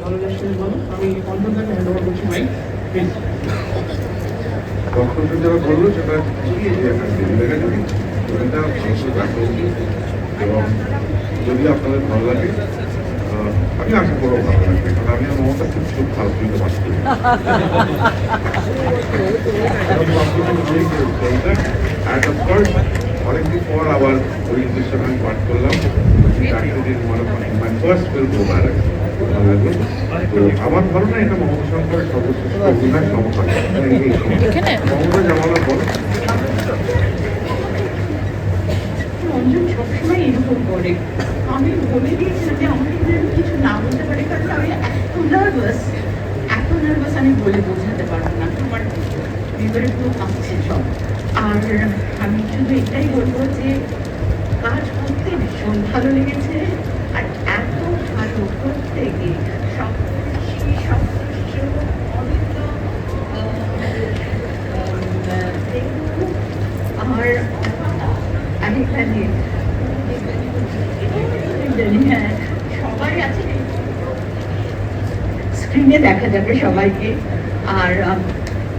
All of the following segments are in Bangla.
আমি অঞ্জনদাকে হ্যান্ড ওভার করছি ভাই প্লিজ। তখন যারা বললো সেটা যদি ওটা অবশ্যই রাখা উচিত এবং যদি আপনাদের ভালো লাগে আমি আশা করবো ভালো লাগবে, কারণ আমি মমতা খুব ভালো তুলতে পারছি অনেকদিন পর আবার ওই দৃশ্যটা আমি পাঠ করলাম। ফার্স্ট ফিল্ম ভালো লাগলো। তো আমার ধারণা এটা মমতা সরকারের সর্বশ্রেষ্ঠ অভিনয় সমকাল মমতা জামালা বল। অঞ্জন সবসময় এরকম করে। আমি বলে দিয়েছিলাম যে আমাকে কিছু না বলতে পারে, কারণ আমি এত নার্ভাস আমি বলে বোঝাতে পারবো না। আমার ভিতরে পুরো কাঁপছে সব। আর আমি শুধু এটাই বলবো যে কাজ করতে ভীষণ ভালো লেগেছে। আর এত ভালো প্রত্যেকে আর আমি এখানে হ্যাঁ সবাই আছে, স্ক্রিনে দেখা যাবে সবাইকে। আর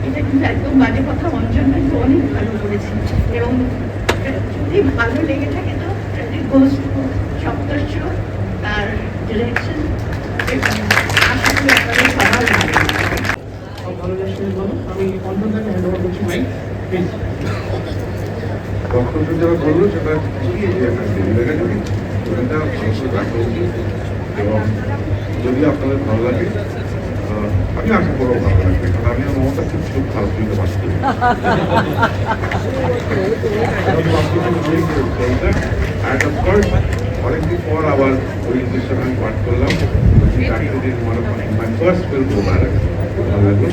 এটা কিন্তু একদম বাজে কথা, অঞ্জন কিন্তু অনেক ভালো করেছে এবং যদি ভালো লেগে থাকে তো গোস টু সপ্তর্ষ তার ডিরেকশন আশা করি আপনাদের সবার ভালো লাগছে বলো। আমি অঞ্জনদাকে হ্যান্ড ওভার করছি ভাই প্লিজ। তখন যারা বললো সেটা যদি ওটা অবশ্যই রাখা উচিত এবং যদি আপনাদের ভালো লাগে আমি আশা করবো ভালো লাগবে, কারণ আমি মমতা খুব ভালো তুলতে পারছি অনেকদিন পর আবার ওই দৃশ্যটা আমি পাঠ করলাম। ফার্স্ট ফিল্ম ভালো লাগলো।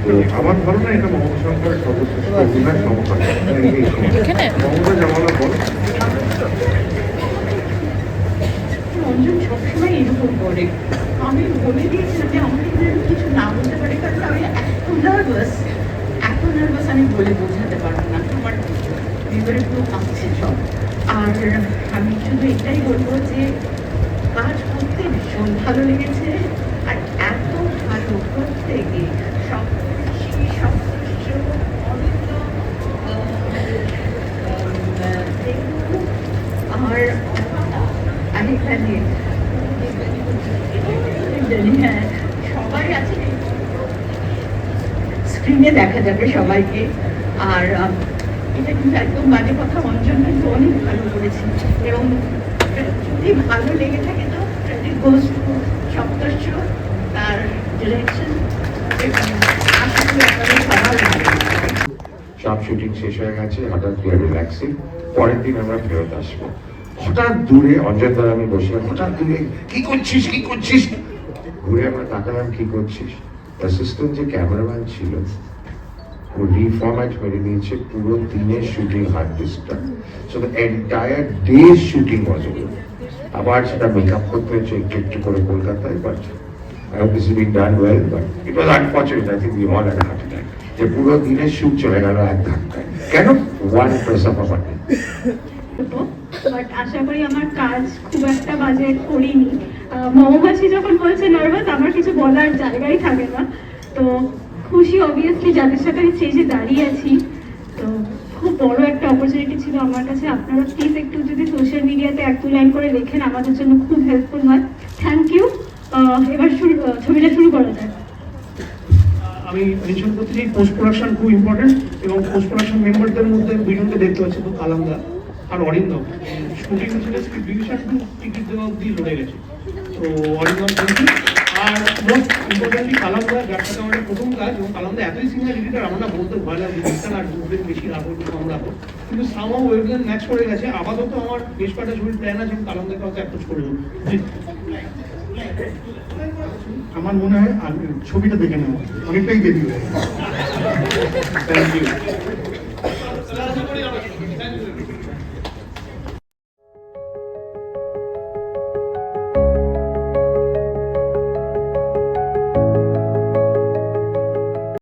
তো আমার ধারণা এটা মমতা সরকারের সর্বশ্রেষ্ঠ অভিনয় সমকাল মমতা জামালা বল। অঞ্জন সবসময় এরকম করে। আমি বলে দিয়েছিলাম যে আমাকে কিছু না বলতে পারে, কারণ আমি এত নার্ভাস আমি বলে বোঝাতে পারবো না। আমার ভিতরে পুরো কাঁপছে সব। আর আমি শুধু এটাই বলবো যে কাজ করতে ভীষণ ভালো লেগেছে। আর এত ভালো প্রত্যেকে আর আমি এখানে হ্যাঁ সবাই আছে, স্ক্রিনে দেখা যাবে সবাইকে। আর এটা কিন্তু একদম বাজে কথা, অঞ্জন কিন্তু অনেক ভালো করেছে এবং যদি ভালো লেগে থাকে তো গোস টু সপ্তর্ষ তার ডিরেকশন আশা করি আপনাদের সবার সব শুটিং শেষ হয়ে গেছে, হঠাৎ রিল্যাক্সিং। পরের দিন আমরা ফেরত আসবো। হঠাৎ দূরে অঞ্জন দ্বারা আমি বসে, হঠাৎ দূরে কি করছিস ঘুরে আমরা তাকালাম, কি করছিস? অ্যাসিস্ট্যান্ট যে ক্যামেরাম্যান ছিল ও রিফরম্যাট করে দিয়েছে পুরো দিনের শুটিং হার্ড ডিস্কটা। So the entire day shooting was over. আবার সেটা মেকআপ করতে হয়েছে একটু করে কলকাতায়, but I hope this is being done well, but it was unfortunate. I think we all had a heart attack. যে পুরো দিনের শুট চলে গেল এক ধাক্কায়। কেন? One press of a button. But আশা করি আমার কাজ খুব একটা বাজে করিনি। মমবাসী যখন বলছে নার্ভাস, আমার কিছু বলার জায়গাই থাকে না। তো খুশি অবভিয়াসলি যাদের সাথে আমি স্টেজে দাঁড়িয়ে আছি। তো খুব বড় একটা অপরচুনিটি ছিল আমার কাছে। আপনারা প্লিজ একটু যদি সোশ্যাল মিডিয়াতে এক দু লাইন করে লেখেন আমাদের জন্য খুব হেল্পফুল হয়। Thank you. এবার ছবিটা শুরু করা যায়। আমি মেনশন করতে চাই পোস্ট প্রোডাকশন খুব ইম্পর্টেন্ট এবং পোস্ট প্রোডাকশন মেম্বারদের মধ্যে দুজনকে দেখতে পাচ্ছি, তো কালামদা আর অরিন্দম। শুটিং ছিল ডিভিশন টু টিকিট দেওয়া অব্দি লড়ে গেছে। তো অরিন্দম থ্যাংক। আর মোস্ট ইম্পর্টেন্টলি কালামদা, যার সাথে আমাদের প্রথম কাজ, এবং কালামদা এতই সিনিয়র এডিটার আমরা বলতে ভয় লাগে ডিজিটাল আর দুদিন বেশি রাখবো কম রাখবো, কিন্তু সামহাও ওয়েভলেন্থ ম্যাচ করে গেছে। আপাতত আমার বেশ কয়েকটা ছবির প্ল্যান আছে, কালামদাকে হয়তো অ্যাপ্রোচ করে দেবো। আমার মনে হয় ছবিটা দেখে নেওয়া অনেকটাই দেরি হয়ে। Thank you.